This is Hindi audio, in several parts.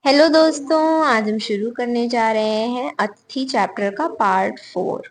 हेलो दोस्तों, आज हम शुरू करने जा रहे हैं अतिथि चैप्टर का part 4।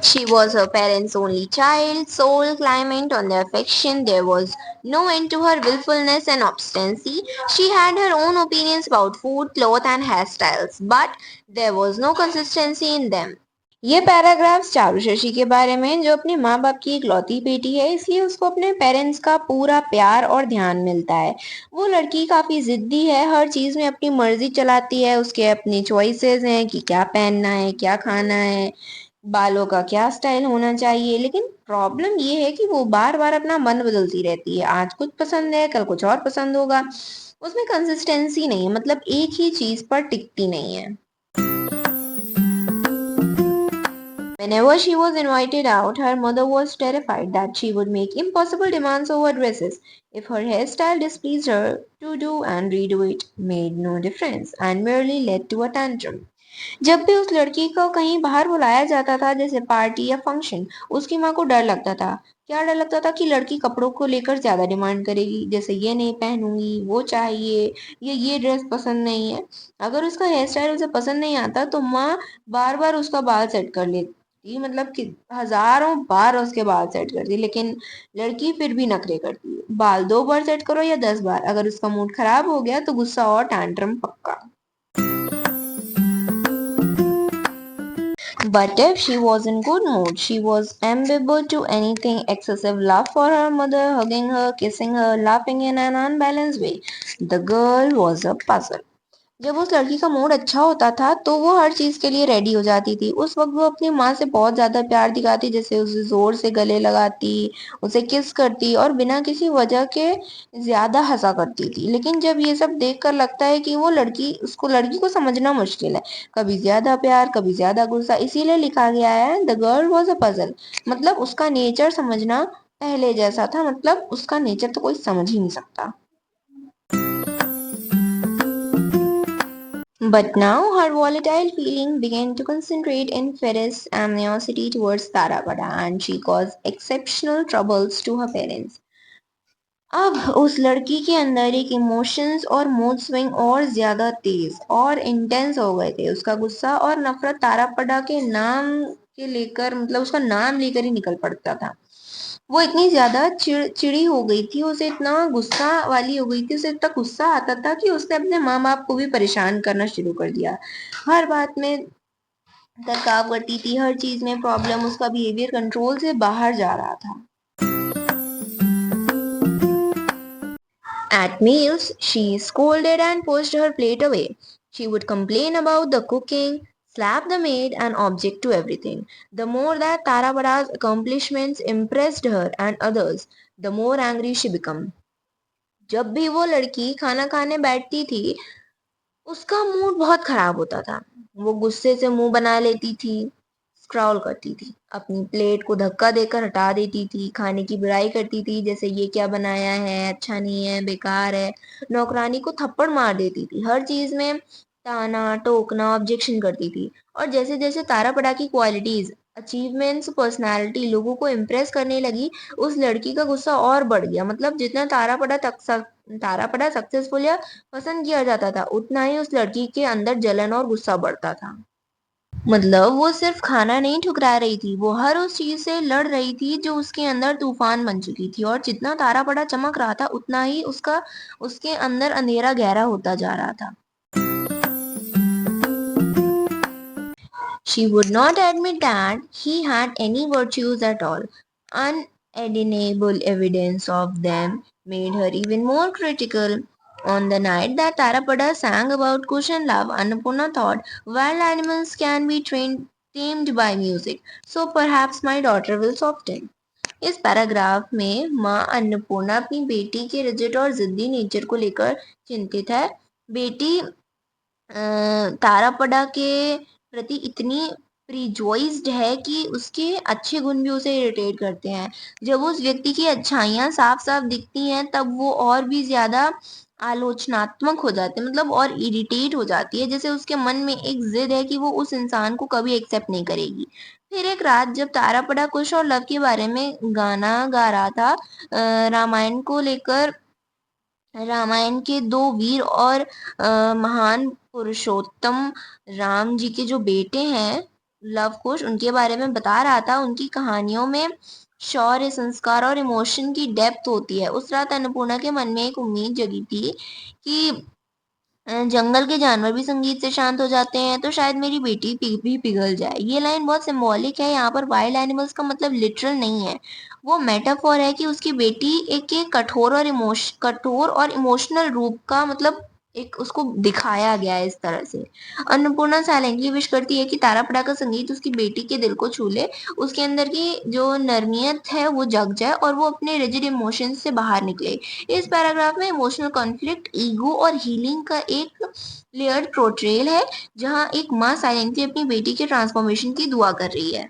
She was her parents' only child, sole claimant on their affection. There was no end to her willfulness and obstinacy. She had her own opinions about food, clothes, and hairstyles, but there was no consistency in them. ये पैराग्राफ्स चारू शशि के बारे में, जो अपने माँ बाप की इकलौती बेटी है, इसलिए उसको अपने पेरेंट्स का पूरा प्यार और ध्यान मिलता है। वो लड़की काफी जिद्दी है, हर चीज में अपनी मर्जी चलाती है। उसके अपनी चॉइसेस हैं कि क्या पहनना है, क्या खाना है, बालों का क्या स्टाइल होना चाहिए। लेकिन प्रॉब्लम ये है कि वो बार बार अपना मन बदलती रहती है। आज कुछ पसंद है, कल कुछ और पसंद होगा। उसमें कंसिस्टेंसी नहीं है, मतलब एक ही चीज पर टिकती नहीं है। Whenever she was invited out, her mother was terrified that she would make impossible demands over dresses. If her hairstyle displeased her, to do and redo it made no difference and merely led to a tantrum. जब भी उस लड़की को कहीं बाहर बुलाया जाता था, जैसे पार्टी या फंक्शन, उसकी माँ को डर लगता था। क्या डर लगता था? कि लड़की कपड़ों को लेकर ज्यादा डिमांड करेगी, जैसे ये नहीं पहनूंगी, वो चाहिए, ये ड्रेस पसंद नहीं है। अगर उसका हेयर स्टाइल उसे पसंद नहीं आता तो माँ बार बार उसका बाल सेट कर लेती, मतलब कि हजारों बार उसके बाल सेट करती, लेकिन लड़की फिर भी नखरे करती। बाल 2 बार सेट करो या 10 बार, अगर उसका मूड खराब हो गया तो गुस्सा और टैंट्रम पक्का। But if she was in good mood, she was amenable to anything. Excessive love for her mother, hugging her, kissing her, laughing in an unbalanced way. The girl was a puzzle. जब उस लड़की का मूड अच्छा होता था तो वो हर चीज के लिए रेडी हो जाती थी। उस वक्त वो अपनी माँ से बहुत ज्यादा प्यार दिखाती, जैसे उसे जोर से गले लगाती, उसे किस करती और बिना किसी वजह के ज्यादा हंसा करती थी। लेकिन जब ये सब देखकर लगता है कि वो लड़की को समझना मुश्किल है। कभी ज्यादा प्यार, कभी ज्यादा गुस्सा। इसीलिए लिखा गया है the girl was a puzzle. मतलब उसका नेचर समझना पहले जैसा था, मतलब उसका नेचर तो कोई समझ ही नहीं सकता। But now her volatile feeling began to concentrate in fierce animosity towards Tarapada, and she caused exceptional troubles to her parents. अब उस लड़की के अंदर एक इमोशंस और मूड स्विंग और ज्यादा तेज और इंटेंस हो गए थे। उसका गुस्सा और नफरत तारापड़ा के नाम के लेकर, मतलब उसका नाम लेकर ही निकल पड़ता था। वो इतनी ज्यादा चिड़ी हो गई थी, उसे इतना गुस्सा वाली हो गई थी, उसे इतना गुस्सा आता था कि उसने अपने माँ बाप को भी परेशान करना शुरू कर दिया। हर बात में टरकाव करती थी, हर चीज में प्रॉब्लम। उसका बिहेवियर कंट्रोल से बाहर जा रहा था। At meals, she scolded and pushed her plate away. She would complain about the cooking, slap the maid, and object to everything. The more that Tarabada's accomplishments impressed her and others, the more angry she became. जब भी वो लड़की खाना खाने बैठती थी, उसका मूड बहुत खराब होता था। वो गुस्से से मुंह बना लेती थी, स्क्रॉल करती थी, अपनी प्लेट को धक्का देकर हटा देती थी, खाने की बुराई करती थी, जैसे ये क्या बनाया है, अच्छा नहीं है, बेकार है। नौकरानी को थप्पड़ मार देती थी, हर चीज में ताना टोकना, ऑब्जेक्शन करती थी। और जैसे जैसे तारापड़ा की क्वालिटीज, अचीवमेंट्स, पर्सनालिटी लोगों को इम्प्रेस करने लगी, उस लड़की का गुस्सा और बढ़ गया। मतलब जितना तारापड़ा सक्सेसफुल या पसंद किया जाता था, उतना ही उस लड़की के अंदर जलन और गुस्सा बढ़ता था। मतलब वो सिर्फ खाना नहीं ठुकरा रही थी, वो हर उस चीज से लड़ रही थी जो उसके अंदर तूफान बन चुकी थी। और जितना तारा पड़ा चमक रहा था, उतना ही उसके अंदर अंधेरा गहरा होता जा रहा था। She would not admit that he had any virtues at all. Undeniable evidence of them made her even more critical. On the night that Tarapada sang about cushion love, Annapurna thought, wild animals can be tamed by music, so perhaps my daughter will soften. इस पैराग्राफ में माँ अन्नपूर्णा अपनी बेटी के रिजिड और जिद्दी नेचर को लेकर चिंतित है। बेटी तारापड़ा के प्रति इतनी प्रिजॉइज्ड है कि उसके अच्छे गुण भी उसे इरिटेट करते हैं। जब उस व्यक्ति की अच्छाइयाँ साफ साफ दिखती हैं, तब वो और भी ज्यादा आलोचनात्मक हो जाते हैं, मतलब और इरिटेट हो जाती है। जैसे उसके मन में एक जिद है कि वो उस इंसान को कभी एक्सेप्ट नहीं करेगी। फिर एक रात जब तारापड़ा कुश और लव के बारे में गाना गा रहा था, रामायण को लेकर, रामायण के दो वीर और महान पुरुषोत्तम राम जी के जो बेटे हैं लव कुश, उनके बारे में बता रहा था। उनकी कहानियों में शौर्य, संस्कार और इमोशन की डेप्थ होती है। उस रात अन्नपूर्णा के मन में एक उम्मीद जगी थी कि जंगल के जानवर भी संगीत से शांत हो जाते हैं, तो शायद मेरी बेटी भी पिघल जाए। ये लाइन बहुत सिंबॉलिक है। यहाँ पर वाइल्ड एनिमल्स का मतलब लिटरल नहीं है, वो मेटाफोर है कि उसकी बेटी एक कठोर और इमोशनल रूप का मतलब एक उसको दिखाया गया है इस तरह से। अन्नपूर्णा साइलेंटली विश करती है कि तारापड़ा का संगीत उसकी बेटी के दिल को छू ले, उसके अंदर की जो नरमियत है वो जग जाए और वो अपने रिजिड इमोशंस से बाहर निकले। इस पैराग्राफ में इमोशनल कॉन्फ्लिक्ट, ईगो और हीलिंग का एक लेयर्ड पोर्ट्रेयल है, जहां एक माँ साइलेंटली अपनी बेटी के ट्रांसफॉर्मेशन की दुआ कर रही है।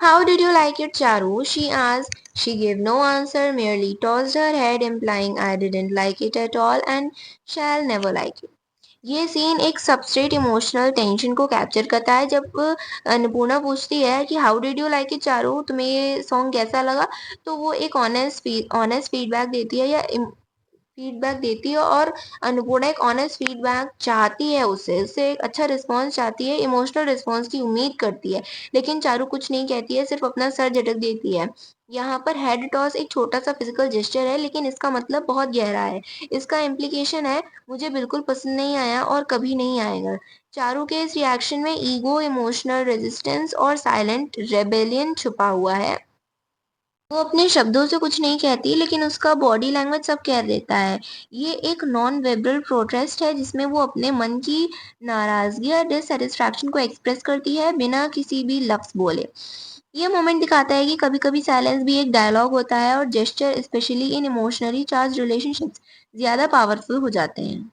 How did you like it, Charu? She asked. She gave no answer, merely tossed her head, implying I didn't like it at all and shall never like it. ये सीन एक सबस्ट्रेट इमोशनल टेंशन को कैप्चर करता है। जब अन्नपूर्णा पूछती है कि how did you like it Charu, तुम्हें ये सॉन्ग कैसा लगा, तो वो एक ऑनेस्ट फीडबैक देती है या फीडबैक देती है, और अन्नपूर्णा एक ऑनेस्ट फीडबैक चाहती है, उससे एक अच्छा रिस्पॉन्स चाहती है, इमोशनल रिस्पॉन्स की उम्मीद करती है। लेकिन चारू कुछ नहीं कहती है, सिर्फ अपना सर झटक देती है। यहाँ पर हेड टॉस एक छोटा सा फिजिकल जेस्चर है, लेकिन इसका मतलब बहुत गहरा है। इसका इम्प्लीकेशन है मुझे बिल्कुल पसंद नहीं आया और कभी नहीं आएगा। चारू के इस रिएक्शन में ईगो, इमोशनल रेजिस्टेंस और साइलेंट रेबेलियन छुपा हुआ है। वो अपने शब्दों से कुछ नहीं कहती, लेकिन उसका बॉडी लैंग्वेज सब कह देता है। ये एक नॉन वेर्बल प्रोटेस्ट है, जिसमें वो अपने मन की नाराजगी या डिससेटिस्फैक्शन को एक्सप्रेस करती है बिना किसी भी लफ्ज बोले। ये मोमेंट दिखाता है कि कभी कभी साइलेंस भी एक डायलॉग होता है, और gesture specially in emotionally charge relationships ज्यादा पावरफुल हो जाते हैं।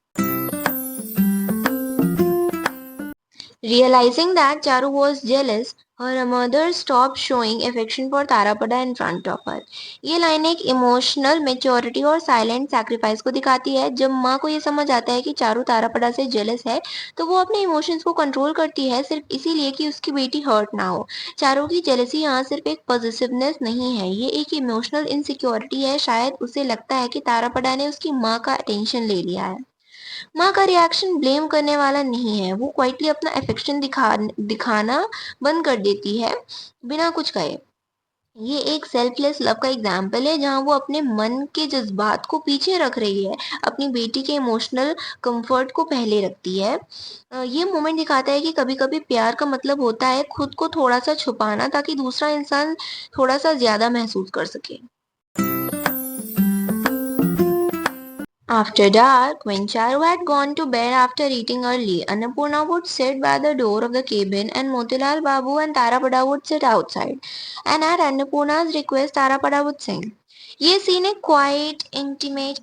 Realizing that Charu was jealous, her mother stopped showing affection for Tarapada in front of her. ये लाइन एक इमोशनल मेच्योरिटी और साइलेंट सैक्रिफाइस को दिखाती है। जब माँ को ये समझ आता है कि चारू तारापड़ा से जेलस है, तो वो अपने इमोशंस को कंट्रोल करती है, सिर्फ इसीलिए कि उसकी बेटी हर्ट ना हो। चारू की जेलसी यहाँ सिर्फ एक पॉजिटिवनेस नहीं है, ये एक इमोशनल इनसिक्योरिटी है। शायद उसे लगता है कि तारापड़ा ने उसकी माँ का अटेंशन ले लिया है। माँ का रिएक्शन ब्लेम करने वाला नहीं है, वो क्वाइटली अपना अफेक्शन दिखाना बंद कर देती है बिना कुछ कहे। ये एक सेल्फलेस लव का एग्जाम्पल है, जहाँ वो अपने मन के जज्बात को पीछे रख रही है, अपनी बेटी के इमोशनल कंफर्ट को पहले रखती है। ये मोमेंट दिखाता है कि कभी कभी प्यार का मतलब होता है खुद को थोड़ा सा छुपाना, ताकि दूसरा इंसान थोड़ा सा ज्यादा महसूस कर सके। After dark, when Charu had gone to bed after eating early, Annapurna would sit by the door of the cabin and Motilal Babu and Tarapada would sit outside. And at Annapurna's request, Tarapada would sing. ये सीन एक क्वाइट इंटीमेट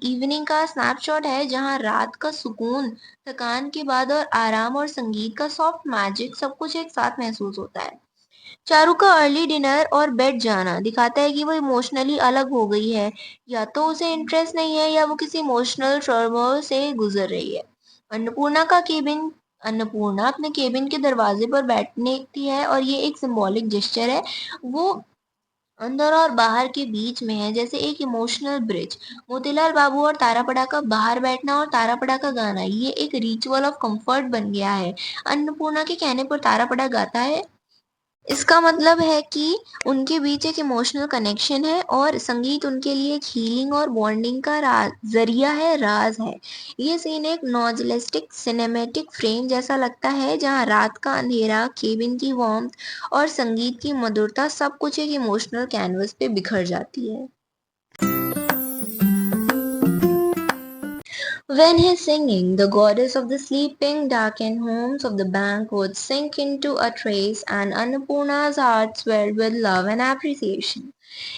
इवनिंग का स्नैपशॉट है, जहां रात का सुकून, थकान के बाद और आराम और संगीत का सॉफ्ट मैजिक सब कुछ एक साथ महसूस होता है। चारू का अर्ली डिनर और बेड जाना दिखाता है कि वो इमोशनली अलग हो गई है। या तो उसे इंटरेस्ट नहीं है, या वो किसी इमोशनल टर्मोइल से गुजर रही है। अन्नपूर्णा का केबिन अन्नपूर्णा अपने केबिन के दरवाजे पर बैठती है, और ये एक सिंबॉलिक जेस्चर है। वो अंदर और बाहर के बीच में है, जैसे एक इमोशनल ब्रिज। मोतीलाल बाबू और तारापड़ा का बाहर बैठना और तारापड़ा का गाना, ये एक रिचुअल ऑफ कंफर्ट बन गया है। अन्नपूर्णा के कहने पर तारापड़ा गाता है। इसका मतलब है कि उनके बीच एक इमोशनल कनेक्शन है, और संगीत उनके लिए एक हीलिंग और बॉन्डिंग का जरिया है, राज है। ये सीन एक नॉस्टैल्जिक सिनेमैटिक फ्रेम जैसा लगता है, जहां रात का अंधेरा, केबिन की वार्मथ और संगीत की मधुरता सब कुछ एक इमोशनल कैनवस पे बिखर जाती है। When he's singing, the goddess of the sleeping, darkened homes of the bank would sink into a trace, and Annapurna's heart swelled with love and appreciation.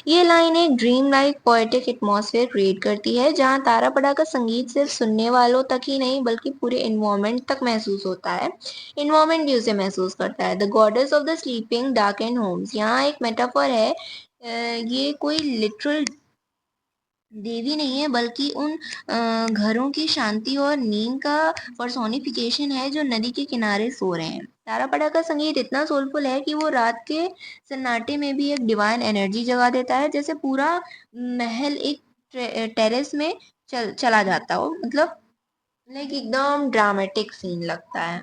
ये लाइन एक dream like poetic atmosphere create करती है, जहाँ तारापड़ा का संगीत सिर्फ सुनने वालों तक ही नहीं, बल्कि पूरे इन्वायरमेंट तक महसूस होता है। इन्वायरमेंट भी उसे महसूस करता है। The goddess of the sleeping dark and homes यहाँ एक मेटाफर है। ये कोई लिटरल देवी नहीं है, बल्कि उन घरों की शांति और नींद का पर्सोनिफिकेशन है जो नदी के किनारे सो रहे हैं। तारापड़ा का संगीत इतना सोलफुल है कि वो रात के सन्नाटे में भी एक डिवाइन एनर्जी जगा देता है, जैसे पूरा महल एक टेरेस में चला जाता हो, मतलब लाइक एकदम ड्रामेटिक सीन लगता है।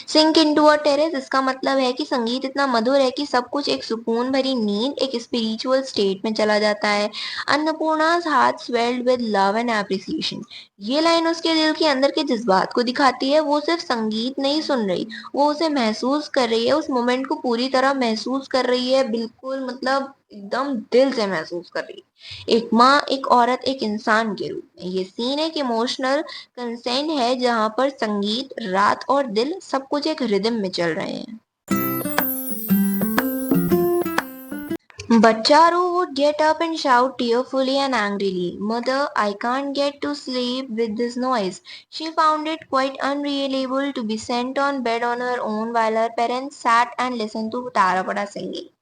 सिंक इनटू अ टेरेस, इसका मतलब है कि संगीत इतना मधुर है कि सब कुछ एक सुकून भरी नींद, एक स्पिरिचुअल स्टेट में चला जाता है। Annapurna's heart swelled with love and appreciation, ये लाइन उसके दिल के अंदर के जज्बात को दिखाती है। वो सिर्फ संगीत नहीं सुन रही, वो उसे महसूस कर रही है, उस मोमेंट को पूरी तरह महसूस कर रही है, बिल्कुल मतलब एकदम दिल से महसूस कर रही है, एक माँ, एक औरत, एक इंसान के रूप में। ये सीन एक इमोशनल कंसेंट है जहाँ पर संगीत, रात और दिल सब कुछ एक रिदम में चल रहे हैं। But Charu would get up and shout tearfully and angrily, "Mother, I can't get to sleep with this noise." She found it quite unreliable to be sent on bed on her own while her parents sat and listened to Tarapada singing.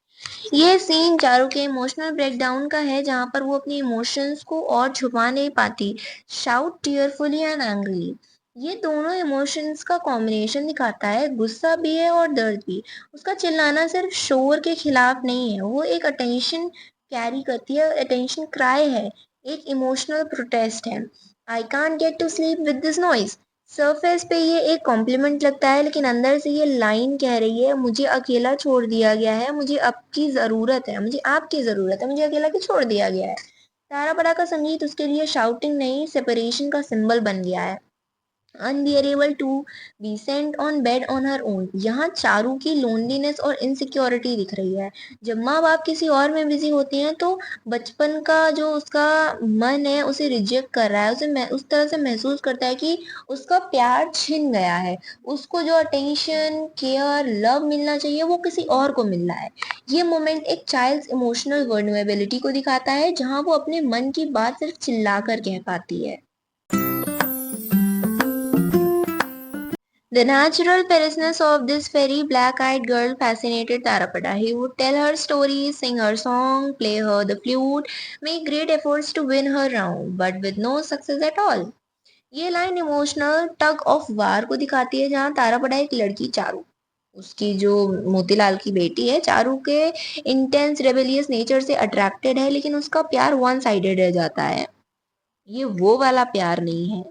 ये सीन चारू के इमोशनल ब्रेकडाउन का है, जहाँ पर वो अपनी इमोशंस को और छुपा नहीं पाती। शाउट टीयरफुली एंड एंग्रीली, ये दोनों इमोशंस का कॉम्बिनेशन दिखाता है, गुस्सा भी है और दर्द भी। उसका चिल्लाना सिर्फ शोर के खिलाफ नहीं है, वो एक अटेंशन कैरी करती है, अटेंशन क्राई है, एक इमोशनल प्रोटेस्ट है। I can't get to sleep with this noise, surface पे ये एक कॉम्प्लीमेंट लगता है, लेकिन अंदर से ये लाइन कह रही है, मुझे अकेला छोड़ दिया गया है, मुझे आपकी ज़रूरत है, मुझे आपकी ज़रूरत है, मुझे अकेला क्यों छोड़ दिया गया है। तारापड़ा का संगीत उसके लिए शाउटिंग नहीं, सेपरेशन का सिंबल बन गया है। Unbearable to be sent on bed on her own, यहाँ चारू की लोनलीनेस और इनसिक्योरिटी दिख रही है। जब माँ बाप किसी और में बिजी होते हैं तो बचपन का जो उसका मन है उसे रिजेक्ट कर रहा है, उसे उस तरह से महसूस करता है कि उसका प्यार छिन गया है, उसको जो अटेंशन, केयर, लव मिलना चाहिए वो किसी और को मिल रहा है। ये मोमेंट एक चाइल्ड इमोशनल वर्नरेबिलिटी को दिखाता है, जहाँ वो अपने मन की बात सिर्फ चिल्लाकर कह पाती है। The natural fierceness of this very black-eyed girl fascinated Tarapada. He would tell her stories, sing her song, play her the flute, make great efforts to win her round, but with no success at all. ये line emotional tug of war को दिखाती है, जहाँ तारापड़ा एक लड़की चारू, उसकी जो मोतीलाल की बेटी है, चारू के इंटेंस रेबेलियस नेचर से अट्रैक्टेड है, लेकिन उसका प्यार वन साइडेड रह जाता है। ये वो वाला प्यार नहीं है।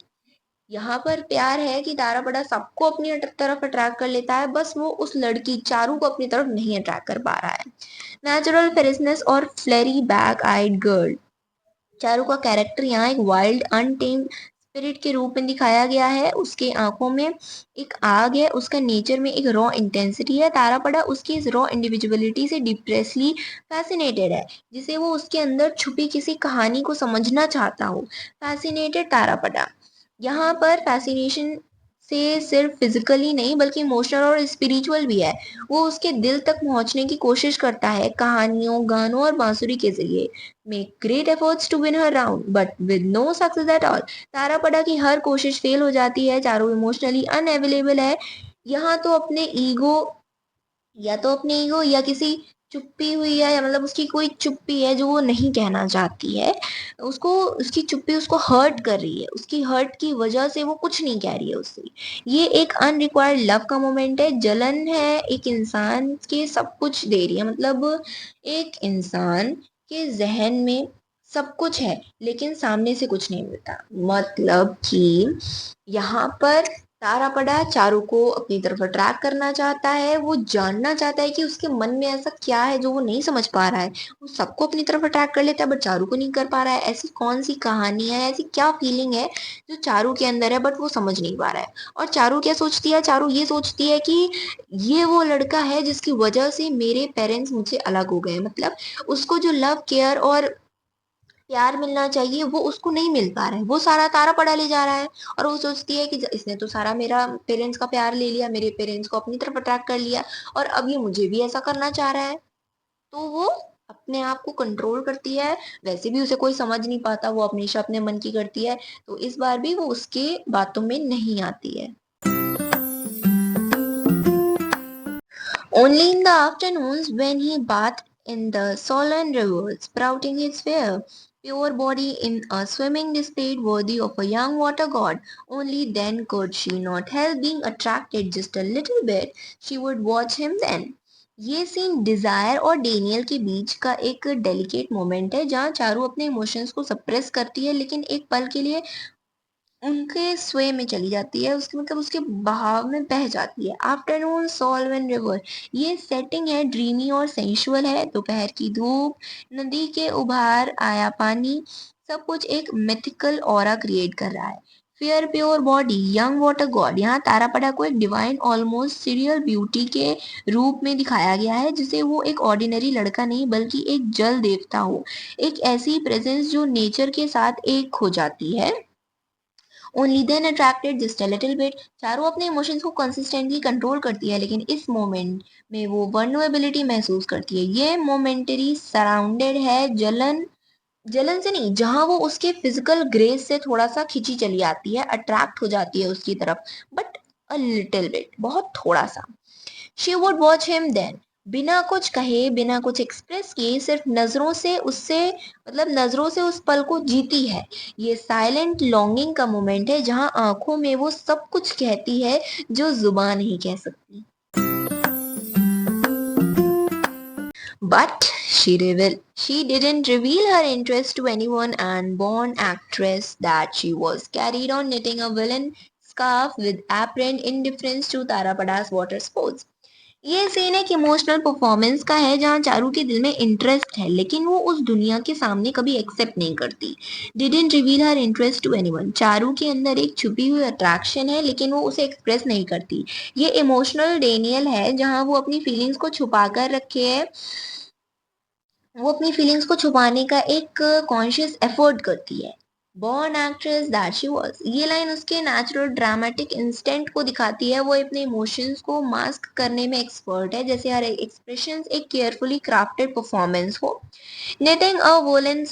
यहाँ पर प्यार है कि तारापड़ा सबको अपनी तरफ अट्रैक्ट कर लेता है, बस वो उस लड़की चारू को अपनी तरफ नहीं अट्रैक्ट कर पा रहा है। नेचुरल फेरिसनेस और फ्लेरी बैक आइड गर्ल, चारू का कैरेक्टर यहाँ एक वाइल्ड अनटेम्ड स्पिरिट के रूप में दिखाया गया है। उसके आंखों में एक आग है, उसका नेचर में एक रॉ इंटेंसिटी है। तारापड़ा उसकी इस रॉ इंडिविजुअलिटी से डिप्रेसली फैसिनेटेड है, जिसे वो उसके अंदर छुपी किसी कहानी को समझना चाहता हो। फैसिनेटेड तारापड़ा, यहाँ पर फैसिनेशन से सिर्फ फिजिकली नहीं बल्कि इमोशनल और स्पिरिचुअल भी है। वो उसके दिल तक पहुंचने की कोशिश करता है, कहानियों, गानों और बांसुरी के जरिए। Make great efforts to win her round but with no success at all, Tarapada की हर कोशिश फेल हो जाती है। चारों इमोशनली अनअवेलेबल है, यहाँ तो अपने ईगो या किसी चुप्पी हुई है, या मतलब उसकी कोई चुप्पी है जो वो नहीं कहना चाहती है, उसको उसकी चुप्पी उसको हर्ट कर रही है, उसकी हर्ट की वजह से वो कुछ नहीं कह रही है उससे। ये एक अनरिक्वायर्ड लव का मोमेंट है, जलन है, एक इंसान के सब कुछ दे रही है, मतलब एक इंसान के जहन में सब कुछ है लेकिन सामने से कुछ नहीं मिलता। मतलब कि यहाँ पर तारापड़ा चारू को अपनी तरफ अट्रैक्ट करना चाहता है, वो जानना चाहता है कि उसके मन में ऐसा क्या है जो वो नहीं समझ पा रहा है। वो सबको अपनी तरफ अट्रैक्ट कर लेता है बट चारू को नहीं कर पा रहा है। ऐसी कौन सी कहानी है, ऐसी क्या फीलिंग है जो चारू के अंदर है बट वो समझ नहीं पा रहा है। और चारू क्या सोचती है, चारू ये सोचती है कि ये वो लड़का है जिसकी वजह से मेरे पेरेंट्स मुझसे अलग हो गए, मतलब उसको जो लव, केयर और प्यार मिलना चाहिए वो उसको नहीं मिल पा रहा है, वो सारा तारा पड़ा ले जा रहा है। और वो सोचती है कि इसने तो सारा मेरा पेरेंट्स का प्यार ले लिया, मेरे पेरेंट्स को अपनी तरफ अट्रैक्ट कर लिया, और अब ये मुझे भी ऐसा करना चाह रहा है। तो वो अपने आप को कंट्रोल करती है। वैसे भी उसे कोई समझ नहीं पाता, वो हमेशा अपने मन की करती है, तो इस बार भी वो उसके बातों में नहीं आती है। Only in the afternoons when he bathed in the Solon River, sprouting his fear. pure body in a swimming displayed worthy of a young water god. Only then could she not help being attracted just a little bit. She would watch him then. ये सीन डिजायर और डेनियल के बीच का एक डेलिकेट मोमेंट है जहाँ चारू अपने इमोशंस को सप्रेस करती है लेकिन एक पल के लिए उनके स्वे में चली जाती है, उसके मतलब उसके बहाव में बह जाती है। आफ्टरनून सॉल्व एंड रिवर, ये सेटिंग है ड्रीमी और सेंशुअल है। दोपहर की धूप, नदी के उभार आया पानी, सब कुछ एक मिथिकल ऑरा क्रिएट कर रहा है। Fair pure body, young water God, यहाँ तारापड़ा को एक डिवाइन ऑलमोस्ट सीरियल ब्यूटी के रूप में दिखाया गया है, जिसे वो एक ऑर्डिनरी लड़का नहीं बल्कि एक जल देवता हो, एक ऐसी प्रेजेंस जो नेचर के साथ एक हो जाती है। Only then attracted just a little bit, चारों अपने इमोशंस को कंसिस्टेंटली कंट्रोल करती है लेकिन इस मोमेंट में वो वर्नरेबिलिटी महसूस करती है। ये मोमेंटरी सराउंडेड है जलन, जलन से नहीं, जहां वो उसके फिजिकल ग्रेस से थोड़ा सा खिंची चली आती है, अट्रैक्ट हो जाती है उसकी तरफ, बट अ लिटिल बिट, बहुत थोड़ा सा। She would watch him then, बिना कुछ कहे बिना कुछ एक्सप्रेस किए सिर्फ नजरों से उससे, मतलब नजरों से उस पल को जीती है। ये साइलेंट लॉन्गिंग का मोमेंट है जहां आंखों में वो सब कुछ कहती है जो जुबान नहीं कह सकती। But she didn't reveal her interest to anyone, and born actress that she was carried on knitting a woolen scarf with apparent indifference to Tarapada's water sports. ये सीन एक इमोशनल परफॉर्मेंस का है जहाँ चारू के दिल में इंटरेस्ट है लेकिन वो उस दुनिया के सामने कभी एक्सेप्ट नहीं करती। Didn't reveal her interest to anyone, Charu के अंदर एक छुपी हुई अट्रैक्शन है लेकिन वो उसे एक्सप्रेस नहीं करती। ये इमोशनल डेनियल है जहाँ वो अपनी फीलिंग्स को छुपा कर रखे है, वो अपनी फीलिंग्स को छुपाने का एक कॉन्शियस एफर्ट करती है। Born actress that she was, ये लाइन उसके नेचुरल ड्रामेटिक इंस्टेंट को दिखाती है। वो अपने इमोशंस को मास्क करने में एक्सपर्ट है, जैसे हर एक्सप्रेशन एक केयरफुली क्राफ्टेड परफॉर्मेंस हो। नेटिंग अ वूलन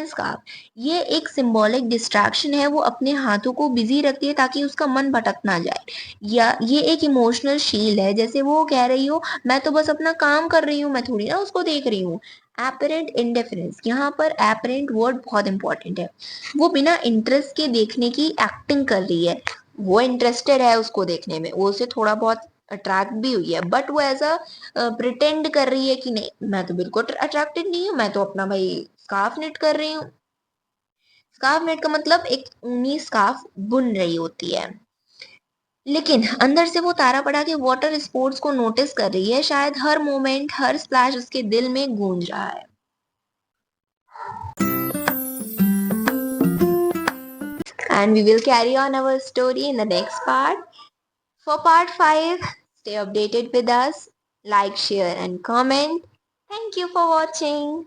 स्कार्फ, ये एक सिंबॉलिक डिस्ट्रैक्शन है। वो अपने हाथों को बिजी रखती है ताकि उसका मन भटक ना जाए, या ये एक इमोशनल शील्ड है, जैसे वो कह रही हो मैं तो बस अपना काम कर रही हूँ, मैं थोड़ी ना उसको देख रही हूँ। एपरेंट इंडिफरेंस, यहाँ पर एपरेंट वर्ड बहुत इंपॉर्टेंट है। वो बिना इंटरेस्ट के देखने की एक्टिंग कर रही है, वो इंटरेस्टेड है उसको देखने में, वो उसे थोड़ा बहुत अट्रैक्ट भी हुई है, बट वो ऐसा प्रिटेंड कर रही है कि नहीं मैं तो बिल्कुल अट्रैक्टेड नहीं हूँ, मैं तो अपना भाई स्कार्फ नेट कर रही हूँ। स्कार्फ नेट का मतलब एक ऊनी स्कार्फ बुन रही होती है, लेकिन अंदर से वो तारा पड़ा के वाटर स्पोर्ट्स को नोटिस कर रही है। शायद हर मोमेंट, हर स्प्लैश उसके दिल में गूंज रहा है। And we will carry on our story in the next part. For part 5, stay updated with us, like, share, and comment. Thank you for watching.